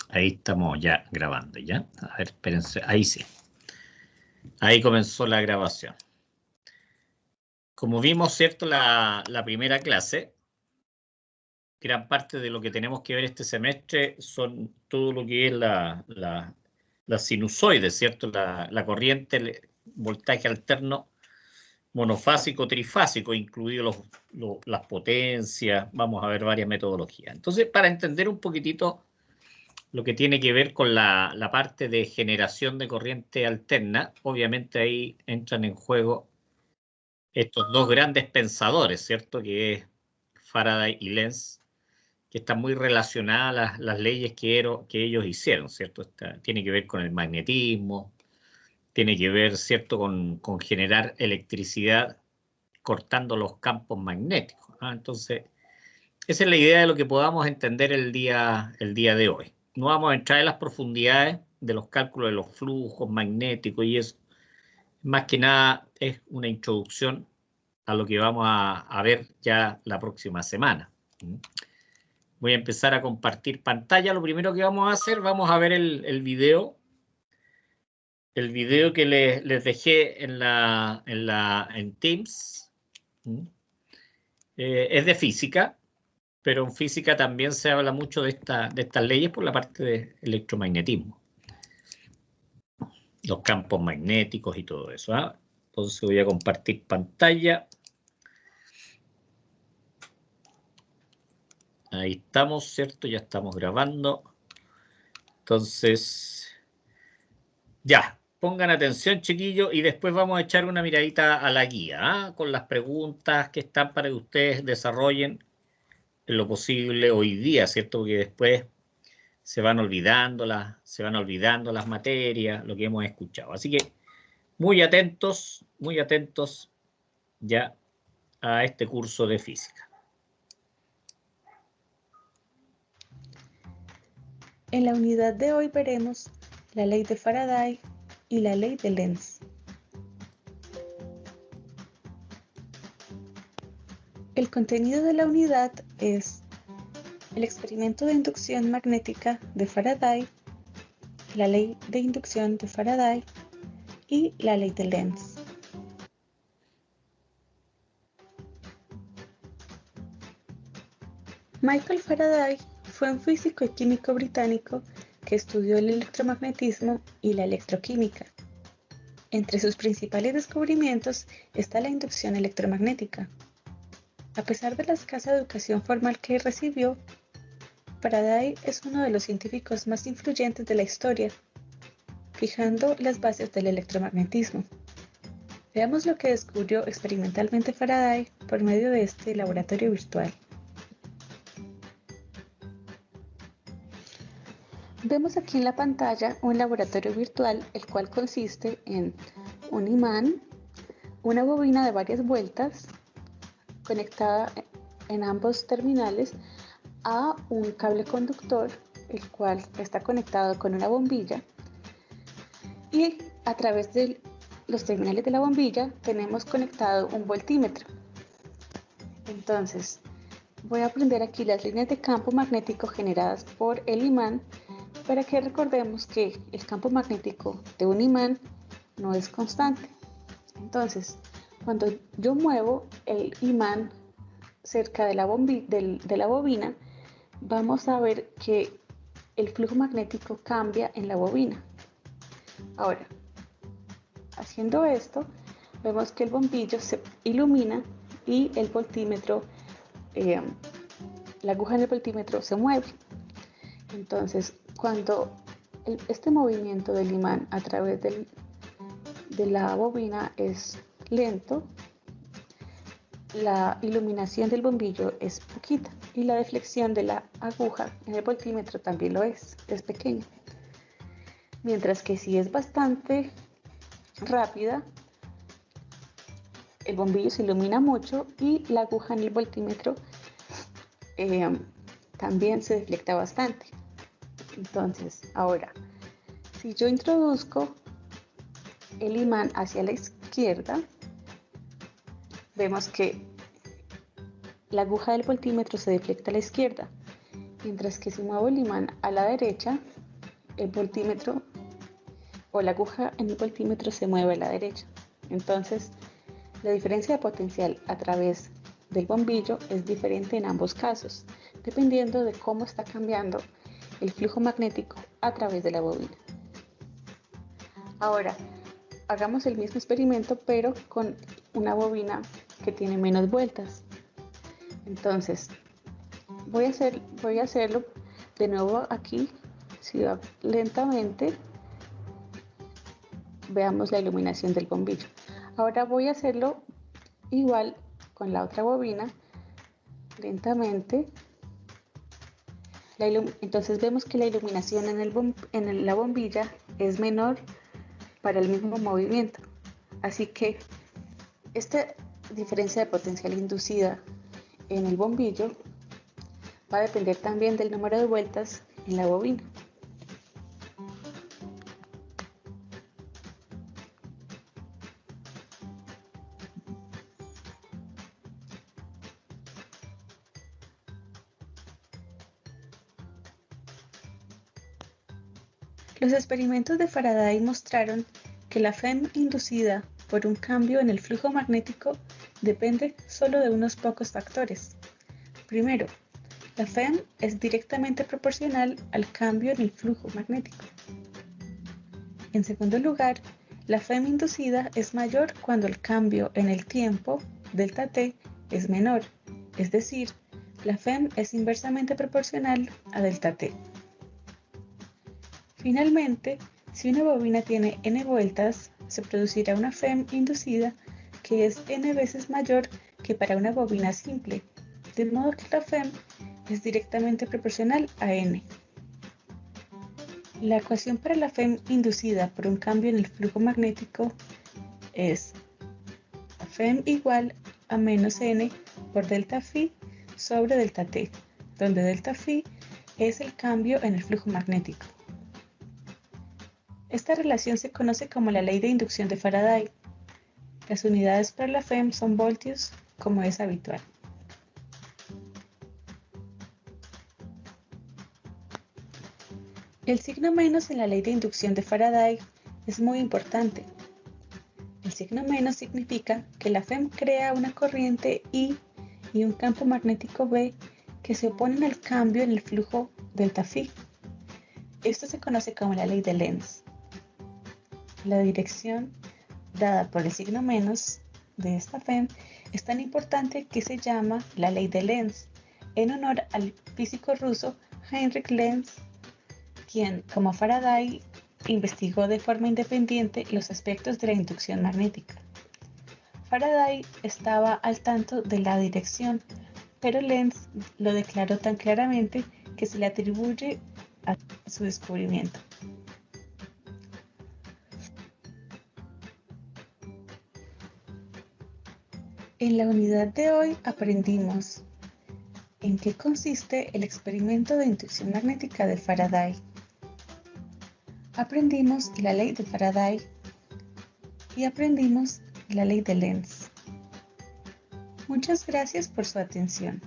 Ahí estamos ya grabando, ¿ya? A ver, espérense, ahí sí. Ahí comenzó la grabación. Como vimos, ¿cierto? La primera clase, gran parte de lo que tenemos que ver este semestre son todo lo que es la sinusoide, ¿cierto? La corriente, el voltaje alterno monofásico, trifásico, incluido las potencias. Vamos a ver varias metodologías. Entonces, para entender un poquitito lo que tiene que ver con la parte de generación de corriente alterna, obviamente ahí entran en juego estos dos grandes pensadores, ¿cierto? Que es Faraday y Lenz, que están muy relacionadas las leyes que ellos hicieron, ¿cierto? Tiene que ver con el magnetismo, tiene que ver, ¿cierto?, con generar electricidad cortando los campos magnéticos, ¿ah? Entonces, esa es la idea de lo que podamos entender el día de hoy. No vamos a entrar en las profundidades de los cálculos de los flujos magnéticos y eso. Más que nada es una introducción a lo que vamos a ver ya la próxima semana. Voy a empezar a compartir pantalla. Lo primero que vamos a hacer, vamos a ver el video. El video que les dejé en Teams. Es de física, pero en física también se habla mucho de estas leyes por la parte de electromagnetismo, los campos magnéticos y todo eso, ¿ah? Entonces voy a compartir pantalla. Ahí estamos, ¿cierto? Ya estamos grabando. Entonces, ya, pongan atención, chiquillos, y después vamos a echar una miradita a la guía, ¿ah? Con las preguntas que están para que ustedes desarrollen en lo posible hoy día, ¿cierto? Porque después se van olvidando las materias, lo que hemos escuchado. Así que muy atentos ya a este curso de física. En la unidad de hoy veremos la ley de Faraday y la ley de Lenz. El contenido de la unidad es el experimento de inducción magnética de Faraday, la ley de inducción de Faraday y la ley de Lenz. Michael Faraday fue un físico y químico británico que estudió el electromagnetismo y la electroquímica. Entre sus principales descubrimientos está la inducción electromagnética. A pesar de la escasa educación formal que recibió, Faraday es uno de los científicos más influyentes de la historia, fijando las bases del electromagnetismo. Veamos lo que descubrió experimentalmente Faraday por medio de este laboratorio virtual. Vemos aquí en la pantalla un laboratorio virtual, el cual consiste en un imán, una bobina de varias vueltas, conectada en ambos terminales a un cable conductor, el cual está conectado con una bombilla, y a través de los terminales de la bombilla tenemos conectado un voltímetro. Entonces, voy a prender aquí las líneas de campo magnético generadas por el imán para que recordemos que el campo magnético de un imán no es constante. Entonces, cuando yo muevo el imán cerca de la bobina, vamos a ver que el flujo magnético cambia en la bobina. Ahora, haciendo esto, vemos que el bombillo se ilumina y el voltímetro, la aguja en el voltímetro se mueve. Entonces, cuando este movimiento del imán a través de la bobina es lento, la iluminación del bombillo es poquita y la deflexión de la aguja en el voltímetro también lo es pequeña. Mientras que si es bastante rápida, el bombillo se ilumina mucho y la aguja en el voltímetro también se deflecta bastante. Entonces, ahora, si yo introduzco el imán hacia la izquierda, vemos que la aguja del voltímetro se deflecta a la izquierda, mientras que si muevo el imán a la derecha, el voltímetro o la aguja en el voltímetro se mueve a la derecha. Entonces, la diferencia de potencial a través del bombillo es diferente en ambos casos, dependiendo de cómo está cambiando el flujo magnético a través de la bobina. Ahora, hagamos el mismo experimento, pero con una bobina que tiene menos vueltas. Entonces, voy a hacerlo de nuevo aquí, lentamente. Veamos la iluminación del bombillo. Ahora voy a hacerlo igual con la otra bobina, lentamente. Entonces vemos que la iluminación en la bombilla es menor para el mismo movimiento. Así que esta diferencia de potencial inducida en el bombillo va a depender también del número de vueltas en la bobina. Los experimentos de Faraday mostraron que la FEM inducida por un cambio en el flujo magnético depende solo de unos pocos factores. Primero, la FEM es directamente proporcional al cambio en el flujo magnético. En segundo lugar, la FEM inducida es mayor cuando el cambio en el tiempo, delta t, es menor, es decir, la FEM es inversamente proporcional a delta t. Finalmente, si una bobina tiene n vueltas, se producirá una FEM inducida que es n veces mayor que para una bobina simple, de modo que la FEM es directamente proporcional a n. La ecuación para la FEM inducida por un cambio en el flujo magnético es FEM igual a menos n por delta phi sobre delta t, donde delta phi es el cambio en el flujo magnético. Esta relación se conoce como la ley de inducción de Faraday. Las unidades para la FEM son voltios, como es habitual. El signo menos en la ley de inducción de Faraday es muy importante. El signo menos significa que la FEM crea una corriente I y un campo magnético B que se oponen al cambio en el flujo delta phi. Esto se conoce como la ley de Lenz. La dirección dada por el signo menos de esta FEM es tan importante que se llama la ley de Lenz, en honor al físico ruso Heinrich Lenz, quien, como Faraday, investigó de forma independiente los aspectos de la inducción magnética. Faraday estaba al tanto de la dirección, pero Lenz lo declaró tan claramente que se le atribuye a su descubrimiento. En la unidad de hoy aprendimos en qué consiste el experimento de inducción magnética de Faraday. Aprendimos la ley de Faraday y aprendimos la ley de Lenz. Muchas gracias por su atención.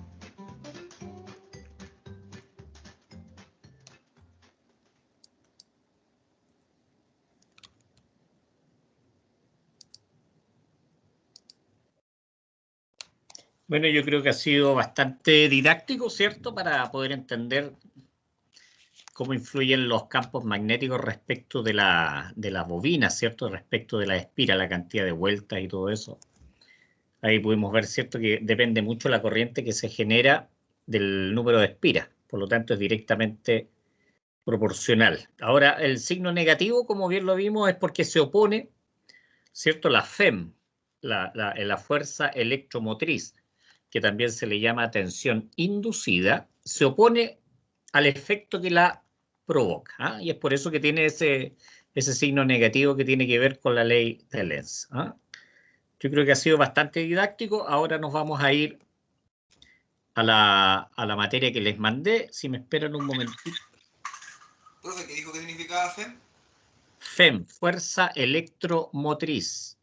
Bueno, yo creo que ha sido bastante didáctico, ¿cierto? Para poder entender cómo influyen los campos magnéticos respecto de la bobina, ¿cierto? Respecto de la espira, la cantidad de vueltas y todo eso. Ahí pudimos ver, ¿cierto? Que depende mucho la corriente que se genera del número de espiras. Por lo tanto, es directamente proporcional. Ahora, el signo negativo, como bien lo vimos, es porque se opone, ¿cierto? La FEM, la fuerza electromotriz, que también se le llama tensión inducida, se opone al efecto que la provoca, ¿ah? Y es por eso que tiene ese signo negativo que tiene que ver con la ley de Lenz, ¿ah? Yo creo que ha sido bastante didáctico. Ahora nos vamos a ir a la materia que les mandé. Si me esperan un momentito. Profe, ¿qué dijo que significaba FEM? FEM, fuerza electromotriz.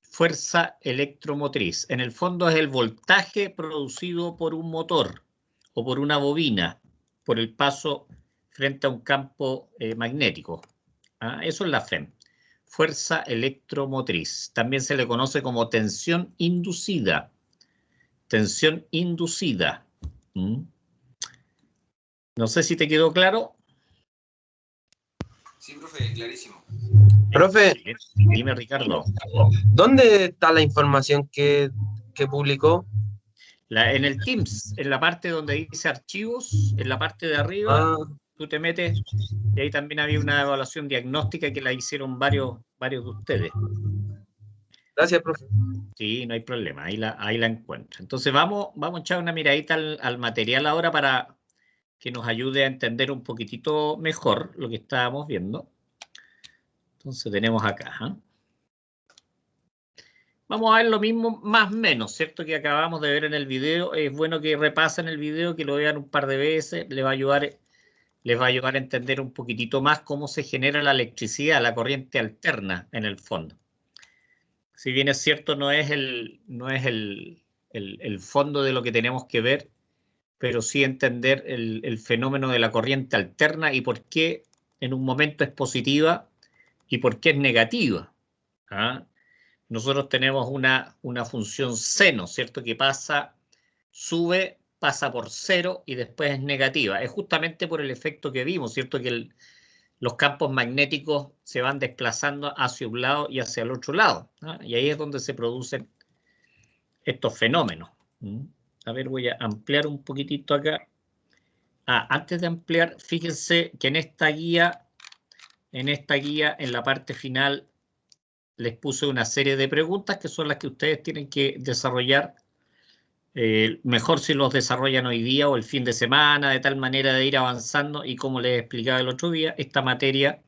Fuerza electromotriz. En el fondo es el voltaje producido por un motor o por una bobina, por el paso frente a un campo magnético. ¿Ah? Eso es la FEM, fuerza electromotriz. También se le conoce como tensión inducida. Tensión inducida. No sé si te quedó claro. Sí, profe, clarísimo. Profe, dime, Ricardo. ¿Dónde está la información que publicó? En el Teams, en la parte donde dice archivos, en la parte de arriba, tú te metes y ahí también había una evaluación diagnóstica que la hicieron varios de ustedes. Gracias, profe. Sí, no hay problema, ahí la encuentro. Entonces vamos a echar una miradita al material ahora para que nos ayude a entender un poquitito mejor lo que estábamos viendo. Entonces tenemos acá. Vamos a ver lo mismo, más o menos, ¿cierto? Que acabamos de ver en el video. Es bueno que repasen el video, que lo vean un par de veces. Les va a ayudar a entender un poquitito más cómo se genera la electricidad, la corriente alterna en el fondo. Si bien es cierto, no es el fondo de lo que tenemos que ver, pero sí entender el fenómeno de la corriente alterna y por qué en un momento es positiva y por qué es negativa. ¿Ah? Nosotros tenemos una función seno, ¿cierto? Que sube, pasa por cero y después es negativa. Es justamente por el efecto que vimos, ¿cierto? Que los campos magnéticos se van desplazando hacia un lado y hacia el otro lado, ¿no? Y ahí es donde se producen estos fenómenos. A ver, voy a ampliar un poquitito acá. Antes de ampliar, fíjense que en esta guía, en la parte final, les puse una serie de preguntas que son las que ustedes tienen que desarrollar. Mejor si los desarrollan hoy día o el fin de semana, de tal manera de ir avanzando. Y como les explicaba el otro día, esta materia,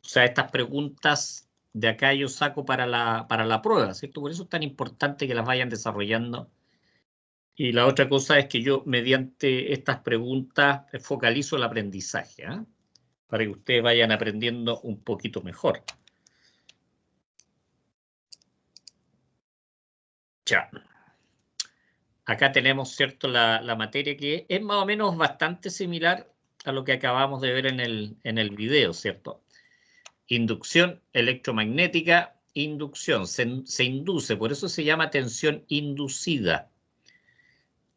o sea, estas preguntas de acá yo saco para la prueba, ¿cierto? Por eso es tan importante que las vayan desarrollando. Y la otra cosa es que yo, mediante estas preguntas, focalizo el aprendizaje, ¿eh? Para que ustedes vayan aprendiendo un poquito mejor. Ya. Acá tenemos, ¿cierto?, la materia que es más o menos bastante similar a lo que acabamos de ver en el video, ¿cierto? Inducción electromagnética, inducción, se induce, por eso se llama tensión inducida.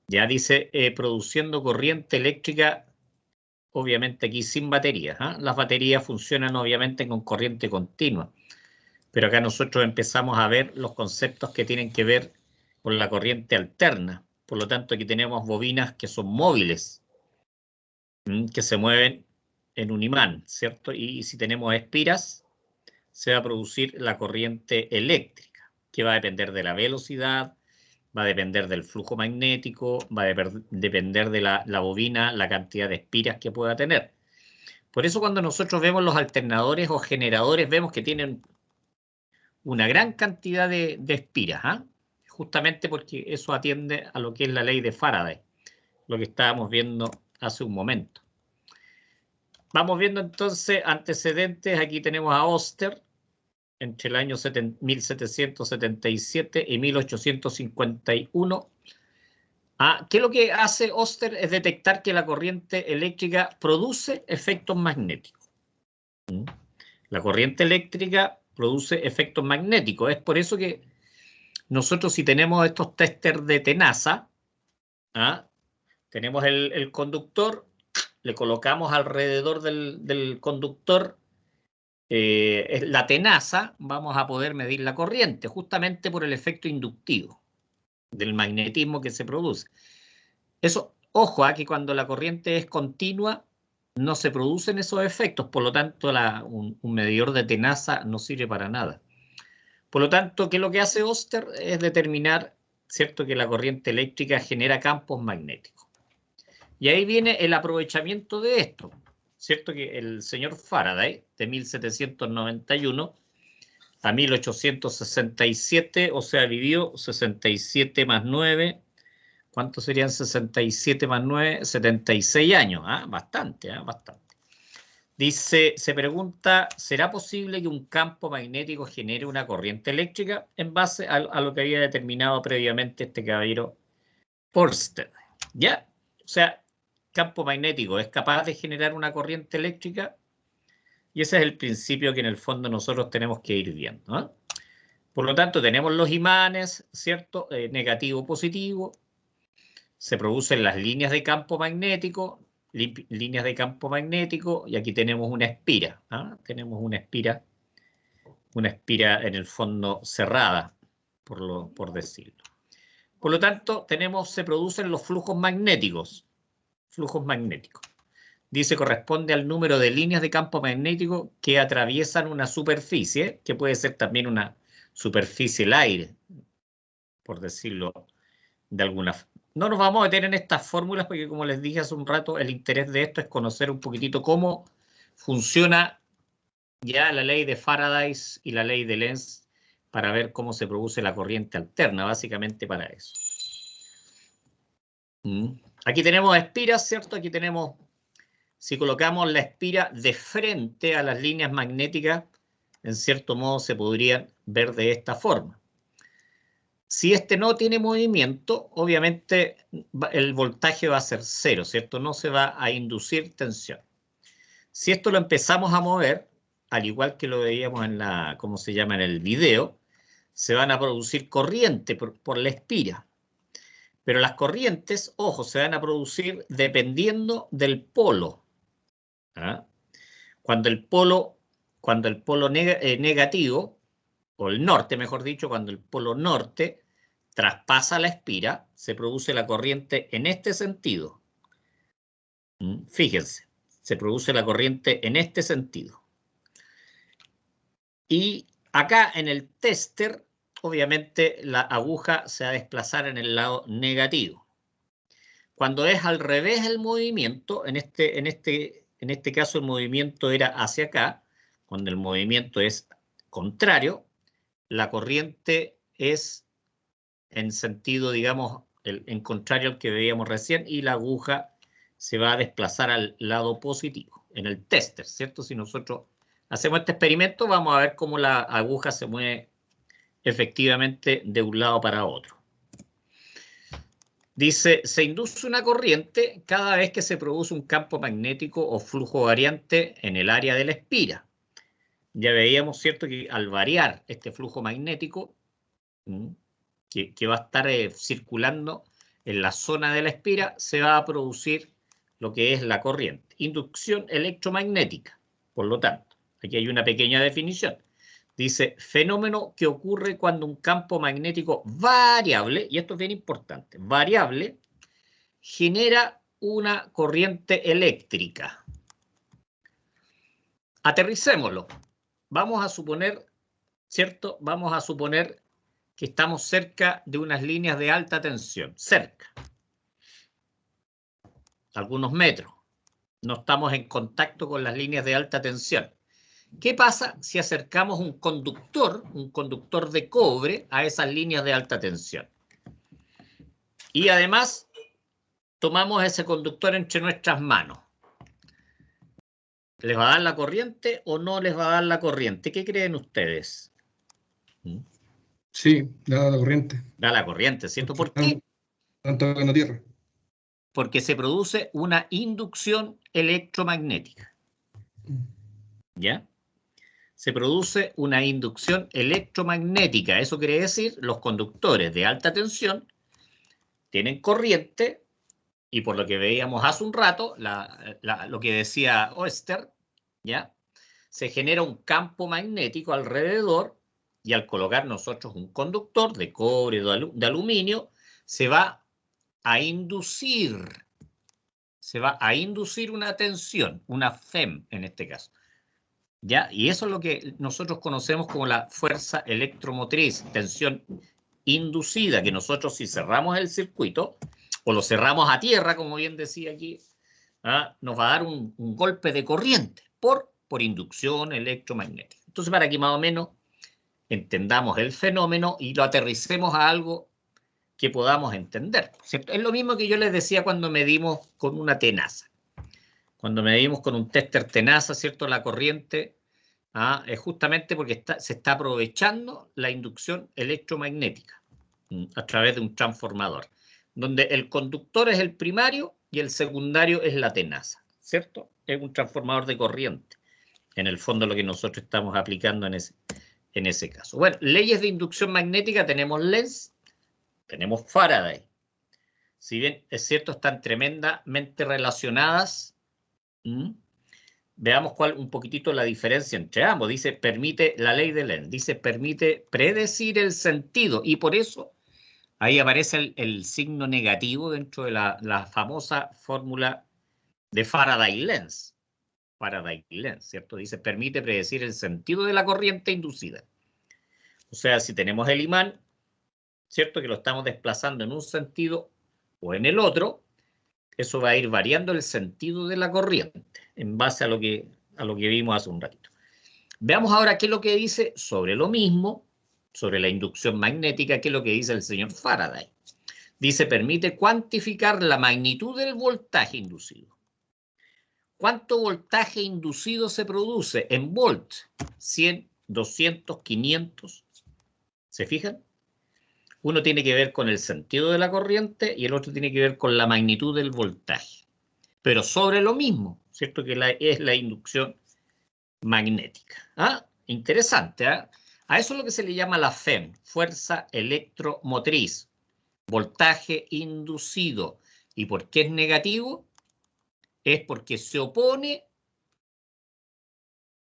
Ya dice, produciendo corriente eléctrica, obviamente aquí sin baterías, ¿eh? Las baterías funcionan obviamente con corriente continua, pero acá nosotros empezamos a ver los conceptos que tienen que ver con la corriente alterna. Por lo tanto, aquí tenemos bobinas que son móviles, que se mueven en un imán, ¿cierto? Y si tenemos espiras, se va a producir la corriente eléctrica, que va a depender de la velocidad, va a depender del flujo magnético, va a depender de la bobina, la cantidad de espiras que pueda tener. Por eso cuando nosotros vemos los alternadores o generadores, vemos que tienen una gran cantidad de espiras, ¿eh? Justamente porque eso atiende a lo que es la ley de Faraday, lo que estábamos viendo hace un momento. Vamos viendo entonces antecedentes. Aquí tenemos a Oster entre el año 1777 y 1851. ¿Qué es lo que hace Oster? Es detectar que la corriente eléctrica produce efectos magnéticos. La corriente eléctrica produce efectos magnéticos. Es por eso que nosotros, si tenemos estos testers de tenaza, tenemos el conductor, le colocamos alrededor del conductor la tenaza, vamos a poder medir la corriente, justamente por el efecto inductivo del magnetismo que se produce. Eso, ojo, que cuando la corriente es continua, no se producen esos efectos, por lo tanto, un medidor de tenaza no sirve para nada. Por lo tanto, ¿qué es lo que hace Oster? Es determinar, ¿cierto?, que la corriente eléctrica genera campos magnéticos. Y ahí viene el aprovechamiento de esto, ¿cierto? Que el señor Faraday, de 1791 a 1867, o sea, vivió 67 más 9, ¿cuántos serían 67 más 9? 76 años, bastante, bastante. Dice, se pregunta, ¿será posible que un campo magnético genere una corriente eléctrica? En base a lo que había determinado previamente este caballero Ørsted. ¿Ya? O sea, campo magnético es capaz de generar una corriente eléctrica, y ese es el principio que en el fondo nosotros tenemos que ir viendo, ¿no? Por lo tanto, tenemos los imanes, ¿cierto? Negativo, positivo. Se producen las líneas de campo magnético, líneas de campo magnético, y aquí tenemos una espira, ¿ah? Tenemos una espira en el fondo cerrada, por decirlo. Por lo tanto, se producen los flujos magnéticos. Flujos magnéticos. Dice, corresponde al número de líneas de campo magnético que atraviesan una superficie, que puede ser también una superficie al aire, por decirlo de alguna forma. No nos vamos a meter en estas fórmulas porque, como les dije hace un rato, el interés de esto es conocer un poquitito cómo funciona ya la ley de Faraday y la ley de Lenz para ver cómo se produce la corriente alterna, básicamente para eso. Aquí tenemos espiras, ¿cierto? Aquí tenemos, si colocamos la espira de frente a las líneas magnéticas, en cierto modo se podrían ver de esta forma. Si este no tiene movimiento, obviamente el voltaje va a ser cero, ¿cierto? No se va a inducir tensión. Si esto lo empezamos a mover, al igual que lo veíamos en ¿cómo se llama? En el video, se van a producir corriente por la espira. Pero las corrientes, ojo, se van a producir dependiendo del polo. ¿Ah? Cuando el polo negativo, o el norte, mejor dicho, cuando el polo norte traspasa la espira, se produce la corriente en este sentido. Fíjense, se produce la corriente en este sentido. Y acá en el tester, obviamente la aguja se va a desplazar en el lado negativo. Cuando es al revés el movimiento, en este caso el movimiento era hacia acá, cuando el movimiento es contrario, la corriente es en sentido, digamos, en contrario al que veíamos recién, y la aguja se va a desplazar al lado positivo, en el tester, ¿cierto? Si nosotros hacemos este experimento, vamos a ver cómo la aguja se mueve efectivamente de un lado para otro. Dice, se induce una corriente cada vez que se produce un campo magnético o flujo variante en el área de la espira. Ya veíamos, ¿cierto?, que al variar este flujo magnético, que va a estar circulando en la zona de la espira, se va a producir lo que es la corriente. Inducción electromagnética, por lo tanto. Aquí hay una pequeña definición. Dice, fenómeno que ocurre cuando un campo magnético variable, y esto es bien importante, variable, genera una corriente eléctrica. Aterricémoslo. Vamos a suponer, ¿cierto? Vamos a suponer que estamos cerca de unas líneas de alta tensión, cerca, algunos metros. No estamos en contacto con las líneas de alta tensión. ¿Qué pasa si acercamos un conductor de cobre a esas líneas de alta tensión? Y además tomamos ese conductor entre nuestras manos. ¿Les va a dar la corriente o no les va a dar la corriente? ¿Qué creen ustedes? Sí, da la corriente. Da la corriente, ¿cierto? ¿Por qué? Tanto en la Tierra. Porque se produce una inducción electromagnética. ¿Ya? Se produce una inducción electromagnética. Eso quiere decir, los conductores de alta tensión tienen corriente, y por lo que veíamos hace un rato, lo que decía Oester, ¿ya? Se genera un campo magnético alrededor, y al colocar nosotros un conductor de cobre o de aluminio, se va a inducir una tensión, una FEM en este caso. ¿Ya? Y eso es lo que nosotros conocemos como la fuerza electromotriz, tensión inducida, que nosotros, si cerramos el circuito, o lo cerramos a tierra, como bien decía aquí, nos va a dar un golpe de corriente por inducción electromagnética. Entonces, para que más o menos entendamos el fenómeno y lo aterricemos a algo que podamos entender, ¿cierto? Es lo mismo que yo les decía cuando medimos con una tenaza. Cuando medimos con un tester tenaza, ¿cierto?, la corriente, es justamente porque se está aprovechando la inducción electromagnética a través de un transformador. donde el conductor es el primario y el secundario es la tenaza, ¿cierto? Es un transformador de corriente, en el fondo lo que nosotros estamos aplicando en ese caso. Bueno, leyes de inducción magnética, tenemos Lenz, tenemos Faraday. Si bien es cierto, están tremendamente relacionadas, veamos un poquitito la diferencia entre ambos. Dice, permite, la ley de Lenz, dice, permite predecir el sentido, y por eso ahí aparece el signo negativo dentro de la famosa fórmula de Faraday-Lenz. Faraday-Lenz, ¿cierto? Dice, permite predecir el sentido de la corriente inducida. O sea, si tenemos el imán, ¿cierto? Que lo estamos desplazando en un sentido o en el otro, eso va a ir variando el sentido de la corriente en base a lo que vimos hace un ratito. Veamos ahora qué es lo que dice sobre lo mismo, sobre la inducción magnética, qué es lo que dice el señor Faraday. Dice, permite cuantificar la magnitud del voltaje inducido. ¿Cuánto voltaje inducido se produce en volt? 100, 200, 500. ¿Se fijan? Uno tiene que ver con el sentido de la corriente y el otro tiene que ver con la magnitud del voltaje. Pero sobre lo mismo, ¿cierto? Que es la inducción magnética. ¿Ah? Interesante, ¿ah? A eso es lo que se le llama la FEM, fuerza electromotriz, voltaje inducido. ¿Y por qué es negativo? Es porque se opone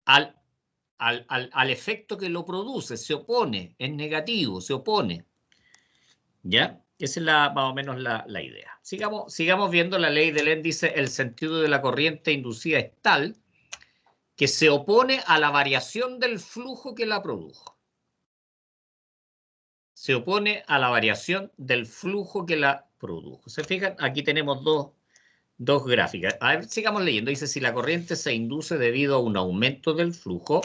al efecto que lo produce, se opone, es negativo, se opone. ¿Ya? Esa es más o menos la idea. Sigamos viendo la ley de Lenz. Dice, el sentido de la corriente inducida es tal que se opone a la variación del flujo que la produjo. Se opone a la variación del flujo que la produjo. ¿Se fijan? Aquí tenemos dos gráficas. A ver, sigamos leyendo. Dice, si la corriente se induce debido a un aumento del flujo,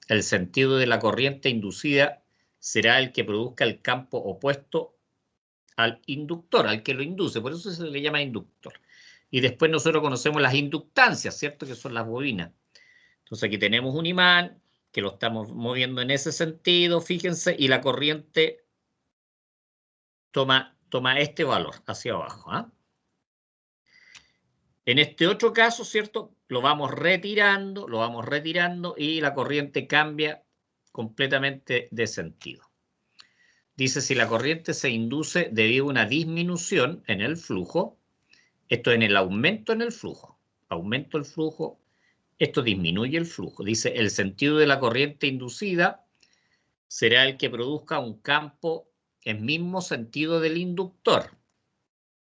el sentido de la corriente inducida será el que produzca el campo opuesto al inductor, al que lo induce. Por eso se le llama inductor. Y después nosotros conocemos las inductancias, ¿cierto? Que son las bobinas. Entonces aquí tenemos un imán que lo estamos moviendo en ese sentido, fíjense, y la corriente toma este valor hacia abajo. ¿Ah? En este otro caso, ¿cierto? Lo vamos retirando y la corriente cambia completamente de sentido. Dice, si la corriente se induce debido a una disminución en el flujo, esto en el aumento en el flujo, aumento el flujo, esto disminuye el flujo. Dice, el sentido de la corriente inducida será el que produzca un campo en mismo sentido del inductor.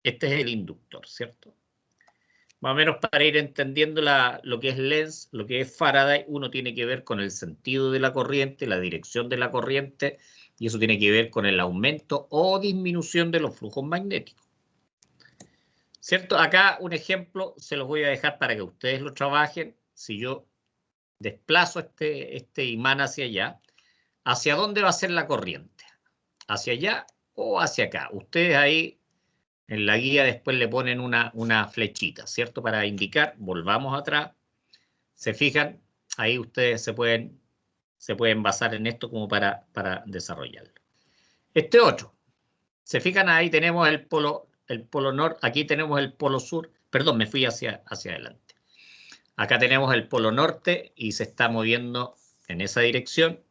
Este es el inductor, ¿cierto? Más o menos para ir entendiendo lo que es Lenz, lo que es Faraday, uno tiene que ver con el sentido de la corriente, la dirección de la corriente, y eso tiene que ver con el aumento o disminución de los flujos magnéticos. ¿Cierto? Acá un ejemplo se los voy a dejar para que ustedes lo trabajen. Si yo desplazo este imán hacia allá, ¿hacia dónde va a ser la corriente? ¿Hacia allá o hacia acá? Ustedes ahí en la guía después le ponen una flechita, ¿cierto? Para indicar, volvamos atrás. ¿Se fijan? Ahí ustedes se pueden basar en esto como para desarrollarlo. Este otro. ¿Se fijan? Ahí tenemos el polo norte, aquí tenemos el polo sur. Perdón, me fui hacia adelante. Acá tenemos el polo norte y se está moviendo en esa dirección.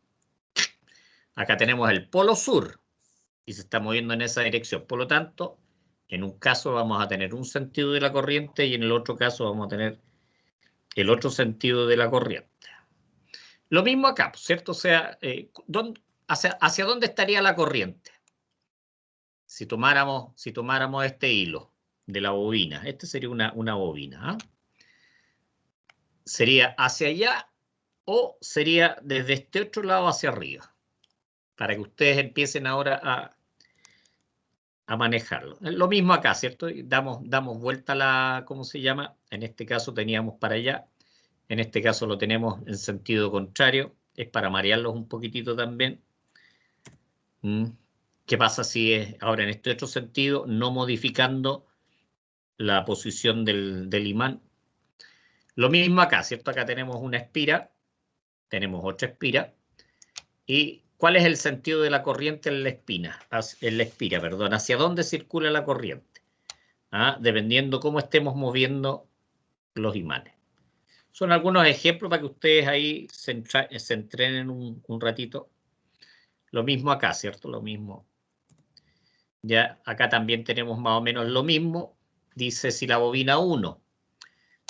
Acá tenemos el polo sur y se está moviendo en esa dirección. Por lo tanto, en un caso vamos a tener un sentido de la corriente y en el otro caso vamos a tener el otro sentido de la corriente. Lo mismo acá, ¿cierto? O sea, ¿hacia dónde estaría la corriente? Si tomáramos este hilo de la bobina, este sería una bobina, ¿eh? ¿Sería hacia allá o sería desde este otro lado hacia arriba? Para que ustedes empiecen ahora a manejarlo. Lo mismo acá, ¿cierto? Damos vuelta ¿cómo se llama? En este caso teníamos para allá, en este caso lo tenemos en sentido contrario, es para marearlos un poquitito también. ¿Qué pasa si es ahora en este otro sentido, no modificando la posición del imán? Lo mismo acá, ¿cierto? Acá tenemos una espira, tenemos otra espira, y ¿Cuál es el sentido de la corriente en la espira? ¿Hacia dónde circula la corriente? Dependiendo cómo estemos moviendo los imanes. Son algunos ejemplos para que ustedes ahí se entrenen un ratito. Lo mismo acá, ¿cierto? Lo mismo. Ya acá también tenemos más o menos lo mismo. Dice si la bobina 1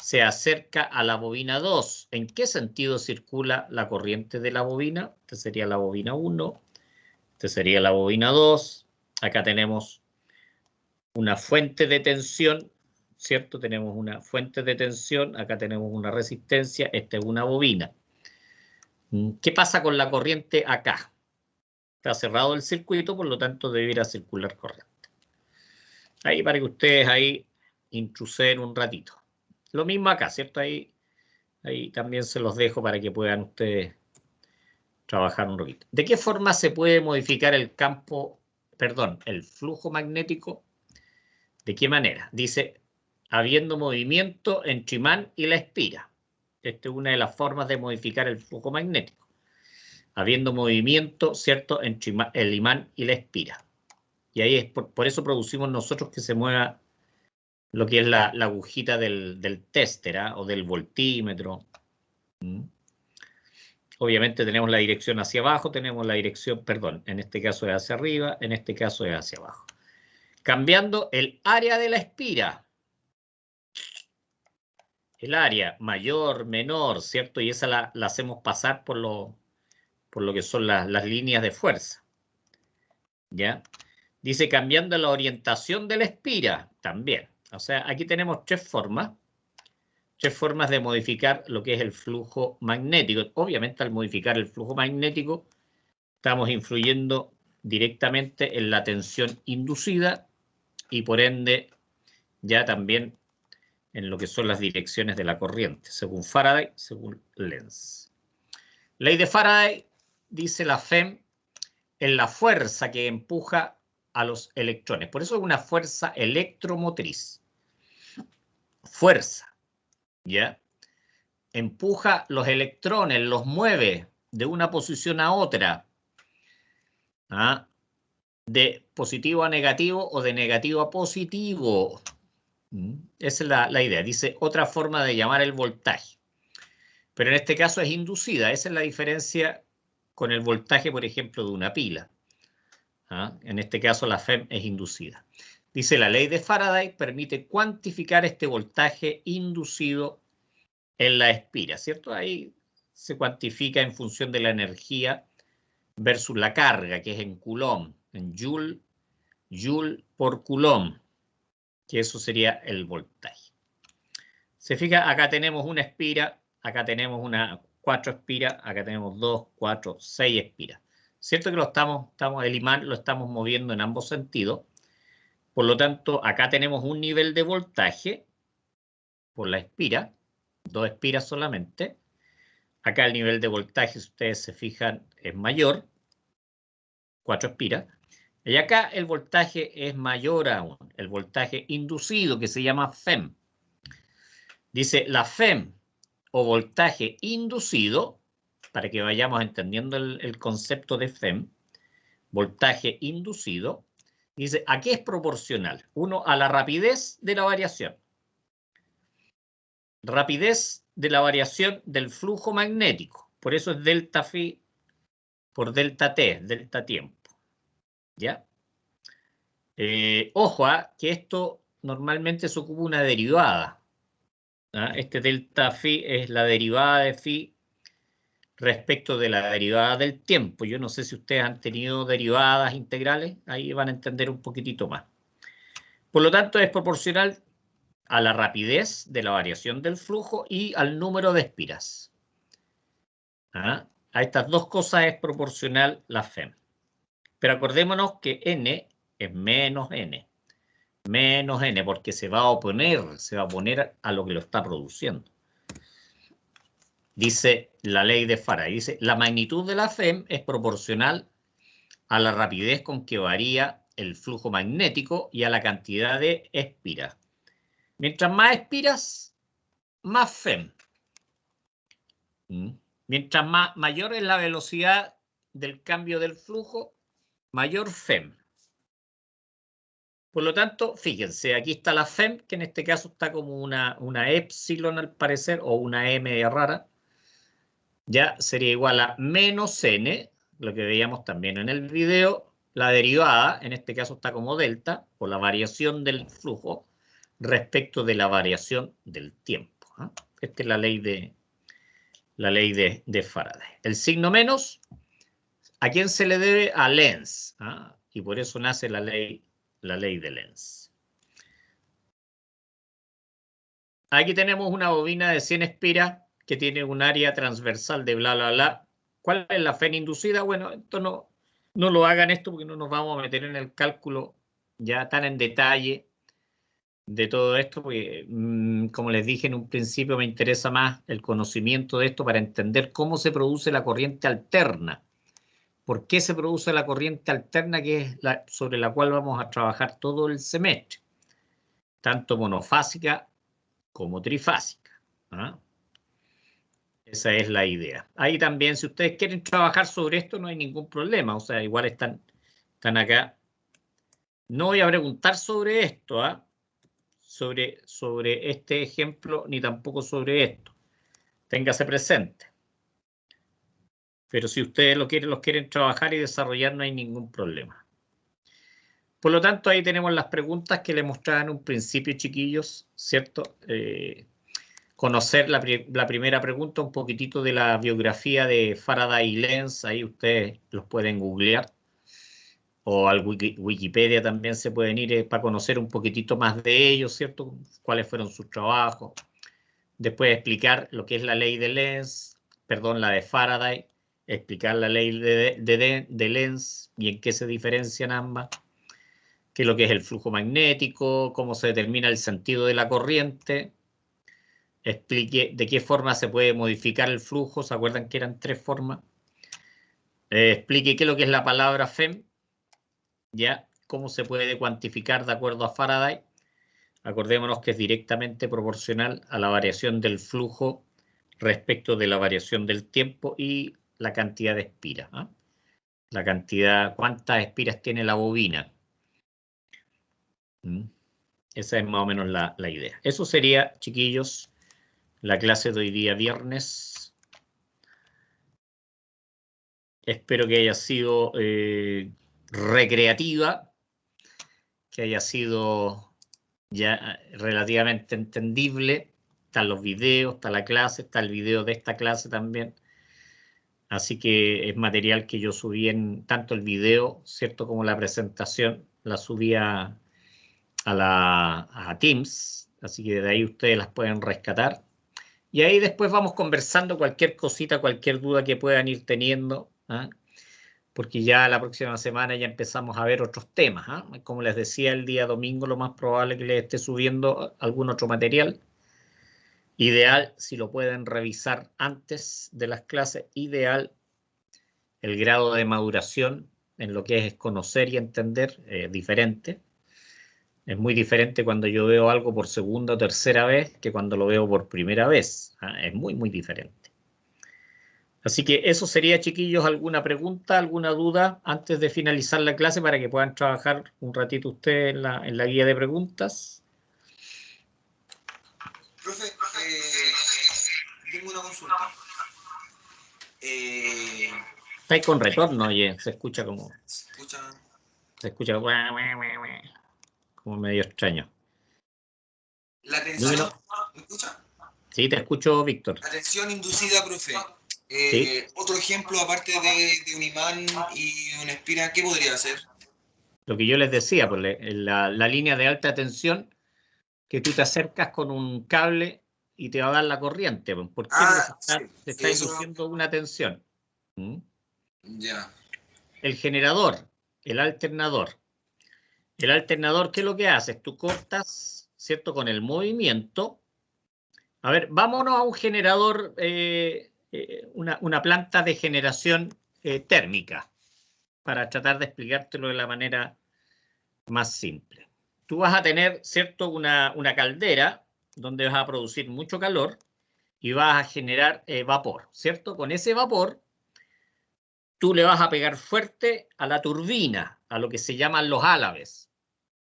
se acerca a la bobina 2, ¿en qué sentido circula la corriente de la bobina? Esta sería la bobina 1, esta sería la bobina 2. Acá tenemos una fuente de tensión, ¿cierto? Tenemos una fuente de tensión, acá tenemos una resistencia, esta es una bobina. ¿Qué pasa con la corriente acá? Está cerrado el circuito, por lo tanto debiera circular corriente. Ahí para que ustedes ahí intrusen un ratito. Lo mismo acá, ¿cierto? Ahí también se los dejo para que puedan ustedes trabajar un poquito. ¿De qué forma se puede modificar el flujo magnético? ¿De qué manera? Dice, habiendo movimiento entre imán y la espira. Esta es una de las formas de modificar el flujo magnético. Habiendo movimiento, ¿cierto?, entre el imán y la espira. Y ahí es por eso producimos nosotros que se mueva lo que es la agujita del tester o del voltímetro. Obviamente tenemos la dirección hacia abajo, tenemos la dirección, perdón, en este caso es hacia arriba, en este caso es hacia abajo. Cambiando el área de la espira. El área mayor, menor, ¿cierto? Y esa la hacemos pasar por lo que son las líneas de fuerza. ¿Ya? Dice cambiando la orientación de la espira también. O sea, aquí tenemos tres formas de modificar lo que es el flujo magnético. Obviamente, al modificar el flujo magnético, estamos influyendo directamente en la tensión inducida y por ende ya también en lo que son las direcciones de la corriente, según Faraday, según Lenz. Ley de Faraday, dice la FEM, en la fuerza que empuja a los electrones. Por eso es una fuerza electromotriz. Fuerza, ¿ya? Empuja los electrones, los mueve de una posición a otra, de positivo a negativo o de negativo a positivo. Esa es la idea. Dice otra forma de llamar el voltaje. Pero en este caso es inducida. Esa es la diferencia con el voltaje, por ejemplo, de una pila. En este caso la FEM es inducida. Dice la ley de Faraday permite cuantificar este voltaje inducido en la espira, ¿cierto? Ahí se cuantifica en función de la energía versus la carga, que es en Coulomb, en Joule por Coulomb, que eso sería el voltaje. Se fija, acá tenemos una espira, acá tenemos 4 espiras, acá tenemos 2, 4, 6 espiras. Cierto que el imán lo estamos moviendo en ambos sentidos. Por lo tanto, acá tenemos un nivel de voltaje por la espira, 2 espiras solamente. Acá el nivel de voltaje, si ustedes se fijan, es mayor, 4 espiras. Y acá el voltaje es mayor aún, el voltaje inducido, que se llama FEM. Dice la FEM o voltaje inducido, para que vayamos entendiendo el concepto de FEM, voltaje inducido, dice, ¿a qué es proporcional? 1 a la rapidez de la variación. Rapidez de la variación del flujo magnético. Por eso es delta phi por delta t, delta tiempo. ¿Ya? Ojo, que esto normalmente se ocupa una derivada. Este delta phi es la derivada de phi respecto de la derivada del tiempo. Yo no sé si ustedes han tenido derivadas integrales, ahí van a entender un poquitito más. Por lo tanto, es proporcional a la rapidez de la variación del flujo y al número de espiras. A estas dos cosas es proporcional la FEM. Pero acordémonos que N es menos N. Menos N, porque se va a oponer a lo que lo está produciendo. Dice la ley de Faraday, dice, la magnitud de la FEM es proporcional a la rapidez con que varía el flujo magnético y a la cantidad de espiras. Mientras más espiras, más FEM. Mientras mayor es la velocidad del cambio del flujo mayor FEM. Por lo tanto, fíjense, aquí está la FEM, que en este caso está como una epsilon al parecer, o una M rara. Ya sería igual a menos N, lo que veíamos también en el video. La derivada, en este caso está como delta, por la variación del flujo respecto de la variación del tiempo. Esta es la ley de Faraday. El signo menos, ¿a quién se le debe? A Lenz. Y por eso nace la ley de Lenz. Aquí tenemos una bobina de 100 espiras que tiene un área transversal de bla, bla, bla. ¿Cuál es la FEM inducida? Bueno, esto no lo hagan esto porque no nos vamos a meter en el cálculo ya tan en detalle de todo esto, porque como les dije en un principio, me interesa más el conocimiento de esto para entender cómo se produce la corriente alterna. ¿Por qué se produce la corriente alterna, que es sobre la cual vamos a trabajar todo el semestre? Tanto monofásica como trifásica. Esa es la idea. Ahí también, si ustedes quieren trabajar sobre esto, no hay ningún problema. O sea, igual están acá. No voy a preguntar sobre esto, sobre este ejemplo, ni tampoco sobre esto. Téngase presente. Pero si ustedes los quieren trabajar y desarrollar, no hay ningún problema. Por lo tanto, ahí tenemos las preguntas que les mostraba en un principio, chiquillos, ¿cierto? Conocer la primera pregunta, un poquitito de la biografía de Faraday y Lenz, ahí ustedes los pueden googlear, o al Wikipedia también se pueden ir para conocer un poquitito más de ellos, ¿cierto? Cuáles fueron sus trabajos. Después explicar lo que es la ley de Lenz, perdón, la de Faraday, explicar la ley de Lenz y en qué se diferencian ambas, qué es lo que es el flujo magnético, cómo se determina el sentido de la corriente. Explique de qué forma se puede modificar el flujo. ¿Se acuerdan que eran 3 formas? Explique qué es lo que es la palabra FEM. Ya, cómo se puede cuantificar de acuerdo a Faraday. Acordémonos que es directamente proporcional a la variación del flujo respecto de la variación del tiempo y la cantidad de espiras. La cantidad, cuántas espiras tiene la bobina. Esa es más o menos la idea. Eso sería, chiquillos, la clase de hoy día viernes. Espero que haya sido recreativa, que haya sido ya relativamente entendible. Están los videos, está la clase, está el video de esta clase también. Así que es material que yo subí en tanto el video, ¿cierto? Como la presentación, la subí a Teams. Así que de ahí ustedes las pueden rescatar. Y ahí después vamos conversando cualquier cosita, cualquier duda que puedan ir teniendo, porque ya la próxima semana ya empezamos a ver otros temas. Como les decía, el día domingo lo más probable es que les esté subiendo algún otro material. Ideal, si lo pueden revisar antes de las clases, ideal el grado de maduración en lo que es conocer y entender, diferente. Es muy diferente cuando yo veo algo por segunda o tercera vez que cuando lo veo por primera vez. Es muy, muy diferente. Así que eso sería, chiquillos, alguna pregunta, alguna duda antes de finalizar la clase para que puedan trabajar un ratito ustedes en la guía de preguntas. Profe, tengo una consulta. Está con retorno, oye, se escucha como... ¿Escucha? Se escucha como medio extraño. La tensión, ¿me escucha? Sí, te escucho, Víctor. La tensión inducida, profe. Sí. Otro ejemplo, aparte de un imán y una espira, ¿qué podría ser? Lo que yo les decía, pues, la línea de alta tensión, que tú te acercas con un cable y te va a dar la corriente. ¿Por qué? Porque se está induciendo una tensión. Ya. El generador, el alternador. El alternador, ¿qué es lo que haces? Tú cortas, ¿cierto? Con el movimiento. A ver, vámonos a un generador, una planta de generación térmica, para tratar de explicártelo de la manera más simple. Tú vas a tener, ¿cierto? Una caldera donde vas a producir mucho calor y vas a generar vapor, ¿cierto? Con ese vapor, tú le vas a pegar fuerte a la turbina, a lo que se llaman los álabes.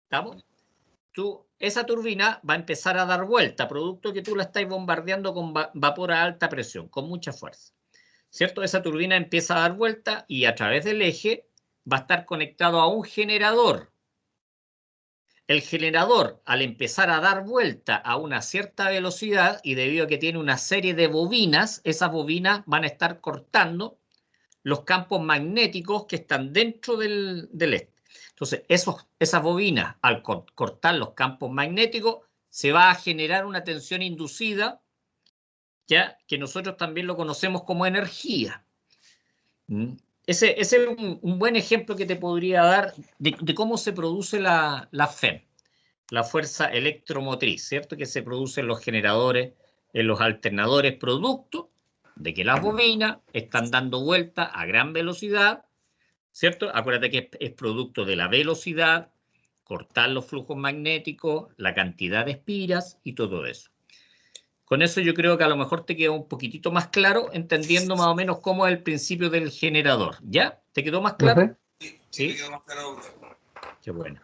¿Estamos? Esa turbina va a empezar a dar vuelta, producto que tú la estás bombardeando con vapor a alta presión, con mucha fuerza. ¿Cierto? Esa turbina empieza a dar vuelta y a través del eje va a estar conectado a un generador. El generador, al empezar a dar vuelta a una cierta velocidad y debido a que tiene una serie de bobinas, esas bobinas van a estar cortando los campos magnéticos que están dentro del este. Entonces, esas bobinas, al cortar los campos magnéticos, se va a generar una tensión inducida, ya que nosotros también lo conocemos como energía. Ese es un buen ejemplo que te podría dar de cómo se produce la FEM, la fuerza electromotriz, ¿cierto? Que se produce en los generadores, en los alternadores, producto de que las bobinas están dando vuelta a gran velocidad, ¿cierto? Acuérdate que es producto de la velocidad, cortar los flujos magnéticos, la cantidad de espiras y todo eso. Con eso yo creo que a lo mejor te quedó un poquitito más claro, entendiendo más o menos cómo es el principio del generador. ¿Ya? ¿Te quedó más claro? Sí, ¿Sí? me quedó más claro, profe. Qué bueno.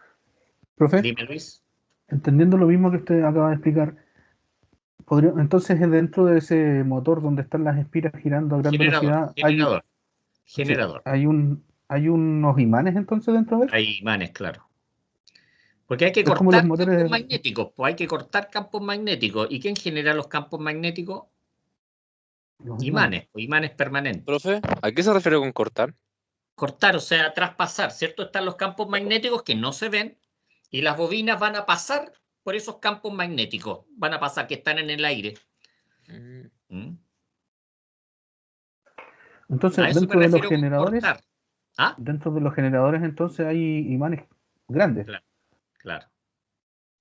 Profe, Dime, Luis. entendiendo lo mismo que usted acaba de explicar, entonces dentro de ese motor donde están las espiras girando a gran velocidad, Generador. hay unos imanes entonces dentro de él. Hay imanes, claro. Porque hay que Es como los cortar motores campos magnéticos, pues hay que cortar campos magnéticos. ¿Y quién genera los campos magnéticos? los Imanes, o imanes permanentes. Profe, ¿a qué se refiere con cortar? Cortar, o sea, traspasar, ¿cierto? Están los campos magnéticos que no se ven y las bobinas van a pasar por esos campos magnéticos. Van a pasar, que están en el aire. ¿Mm? A Entonces, eso me dentro de los refiero con generadores, cortar. ¿Ah? dentro de los generadores entonces hay imanes grandes. Claro, claro.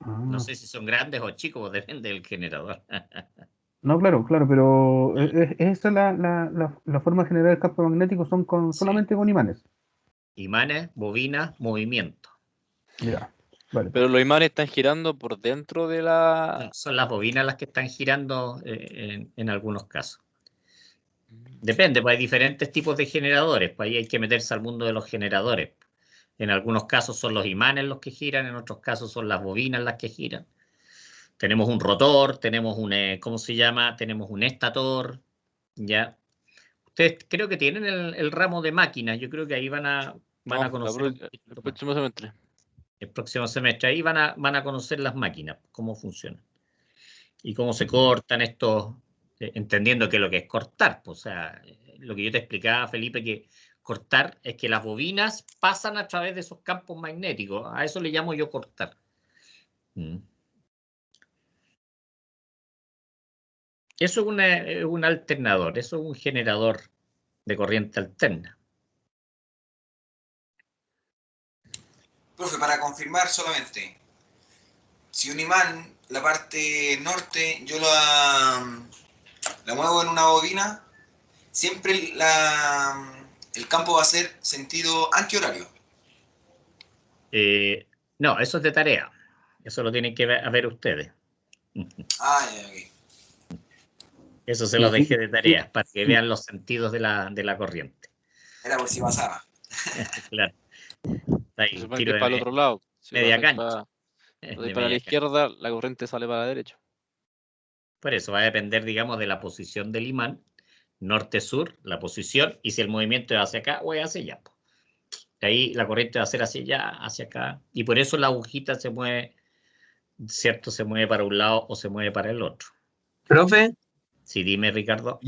Ah. No sé si son grandes o chicos, depende del generador. No, claro, pero esa la forma de generar el campo magnético son solamente con imanes. Imanes, bobinas, movimiento. Ya, vale. Pero los imanes están girando por dentro de la... Son las bobinas las que están girando en algunos casos. Depende, pues hay diferentes tipos de generadores, pues ahí hay que meterse al mundo de los generadores. En algunos casos son los imanes los que giran, en otros casos son las bobinas las que giran. Tenemos un rotor, tenemos un, ¿cómo se llama? Tenemos un estator, ¿ya? Ustedes creo que tienen el ramo de máquinas, yo creo que ahí van a conocer el próximo semestre. el próximo semestre. Ahí van a conocer las máquinas, cómo funcionan. Y cómo se cortan estos, entendiendo que lo que es cortar, pues, o sea, lo que yo te explicaba, Felipe, que cortar es que las bobinas pasan a través de esos campos magnéticos. A eso le llamo yo cortar. Eso es un alternador, eso es un generador de corriente alterna. Profe, para confirmar solamente, si un imán, la parte norte, yo la muevo en una bobina, siempre el campo va a ser sentido antihorario. No, eso es de tarea. Eso lo tienen que ver ustedes. Ah, ya, ok. Eso se lo dejé de tarea, para que vean los sentidos de la corriente. Era por si pasaba. Claro. Ahí, Se supone que es para el otro lado. Si media pasáis cancha. para la izquierda, la corriente sale para la derecha. Por eso va a depender, digamos, de la posición del imán, norte-sur, la posición, y si el movimiento es hacia acá o es hacia allá. Ahí la corriente va a ser hacia allá, hacia acá, y por eso la agujita se mueve, ¿cierto? Se mueve para un lado o se mueve para el otro. Profe, Sí, dime, Ricardo.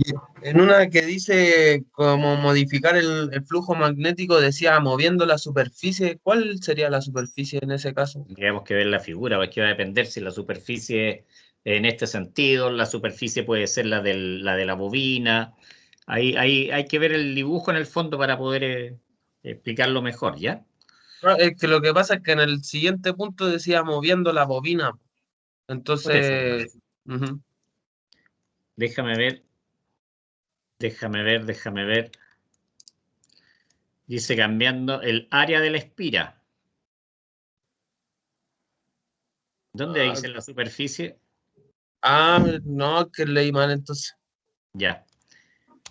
en una que dice cómo modificar el flujo magnético, decía moviendo la superficie. ¿Cuál sería la superficie en ese caso? Tendríamos que ver la figura, porque va a depender si la superficie, en este sentido, la superficie puede ser la de la bobina. Ahí hay que ver el dibujo en el fondo para poder explicarlo mejor, ¿ya? No, es que lo que pasa es que en el siguiente punto decía moviendo la bobina. Por eso. Entonces, Déjame ver. Dice cambiando el área de la espira. ¿Dónde dice la superficie? no, que leí mal entonces. Ya.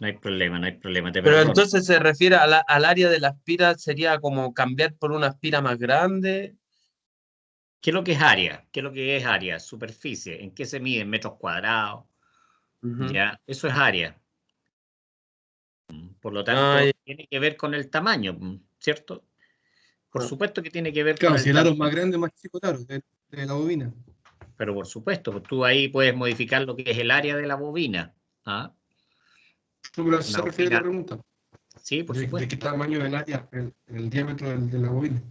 No hay problema, no hay problema. Te Pero perdono. entonces se refiere al área de la aspira, sería como cambiar por una aspira más grande. ¿Qué es lo que es área? ¿Qué es lo que es área? Superficie. ¿En qué se mide? ¿En metros cuadrados? Ujú. Ya, eso es área. Por lo tanto, Ah, tiene que ver con el tamaño, ¿cierto? Por supuesto que tiene que ver con Claro, el si el aro es tamaño. más grande, más chico el aro de la bobina. Pero por supuesto, pues tú ahí puedes modificar lo que es el área de la bobina. ¿Ah? No, pero a eso Una se refiere la bobina, pregunta. sí, por ¿De supuesto. qué tamaño del área, el diámetro de la bobina? Si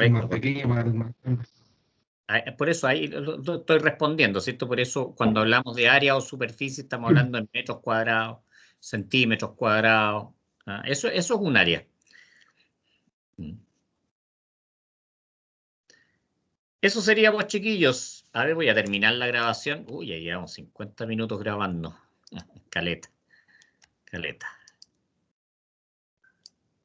es más Correcto. pequeño, más grande. Por eso ahí lo estoy respondiendo, ¿cierto? Por eso cuando hablamos de área o superficie estamos hablando en metros cuadrados, centímetros cuadrados. ¿Ah? Eso es un área. Mm. Eso sería, pues, chiquillos. A ver, voy a terminar la grabación. Uy, ya llevamos 50 minutos grabando. Caleta, caleta.